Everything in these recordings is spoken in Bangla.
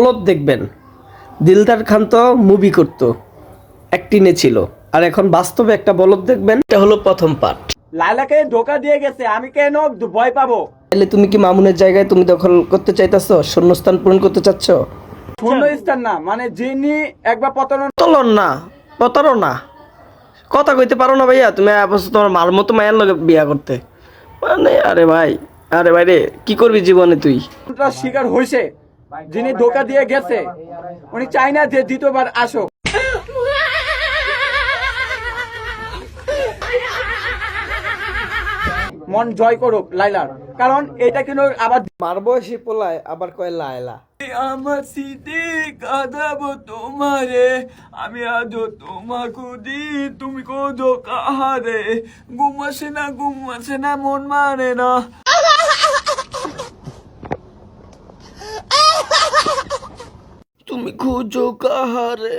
বলদ দেখবেন, দিলদার খান তো মুভি করতো, অ্যাক্টিংয়ে ছিল, আর এখন বাস্তবে একটা বলদ দেখবেন। এটা হলো প্রথম পার্ট। লায়লাকে ধোকা দিয়ে গেছে, আমি কেন ভয় পাবো? তাহলে তুমি কি মামুনের জায়গায় তুমি দখল করতে চাইতেছো, শূন্যস্থান পূরণ করতে চাচ্ছ? শূন্য স্থান না, মানে যিনি একবার তলন না, প্রতারণা। কথা কইতে পারো না ভাইয়া, তুমি অবশ্য তোমার মার মতো মায়ের লগে বিয়া করতে মানে, আরে ভাই রে, কি করবি জীবনে তুই? শিকার হয়েছে, যিনি ধোকা দিয়ে গেছে, উনি চাই না যে দ্বিতীয়বার আসো। মন জয় করুক লাইলার, কারণ এটা কিন্তু আবার মার বয়সী পোলায় আবার কয় লায়লা। আমার স্মৃতি কাঁদাবো তোমারে, আমি আজও তোমাকে দি, তুমি কোদো কাহারে, ঘুমাসে না মন মানে না। তুমি খুঁজো কাহারে,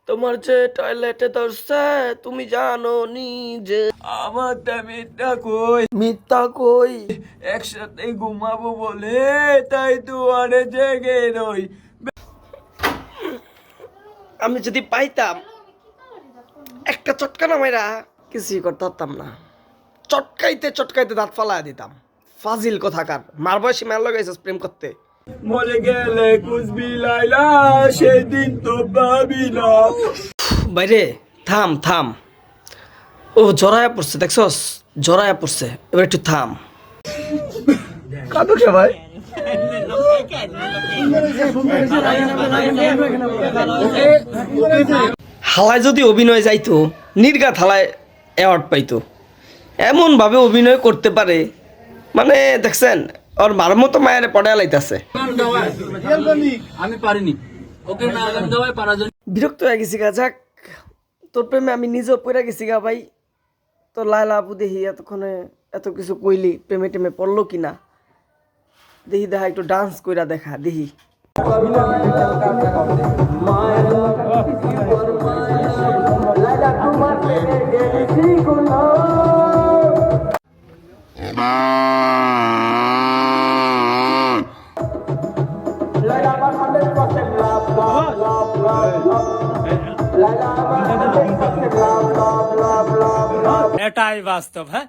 তোমার যে টয়লেটে ধরছে, তুমি জানো নিজে। আমারটা মিথ্যা কই, মিথ্যা কই? একসাথে ঘুমাবো বলে তাই দুয়ারে জেগে রই। আমি যদি পাইতাম একটা চটকা না মাইরা কিছুই করতে পারতাম না, চটকাইতে দাঁত ফালায় দিতাম। ফাজিল কথাকার, মার বয়সী মেয়ের লগে আইছস প্রেম করতে। মরে গেলে কুসবি লাইলা, সেদিন তো পাবি না। বাইরে থাম। ও জড়ায়া পড়ছে, দেখছস জড়ায়া পড়ছে, এবার একটু থাম। কাঁদো কে ভাই? হালায় যদি অভিনয় যাইতো, নির্ঘাত হালায় অ্যাওয়ার্ড পাইতো। এমন ভাবে অভিনয় করতে পারে, মানে দেখছেন ওর মার মতো মায়ের পড়ে লাইতাছে। আমি পারিনি, ওকে না গান গাওয়ায় পারা যায়। বিরক্ত হয়ে গেছি গা, যাক তোর প্রেমে আমি নিজেও পড়ে গেছি গা ভাই। তোর লায়লা আপু দেখি এতক্ষণে এত কিছু কইলি, প্রেমে টেমে পড়লো কিনা দেখি, দেখা একটু ডান্স কইরা দেখা দেখি। এটাই বাস্তব, হ্যাঁ।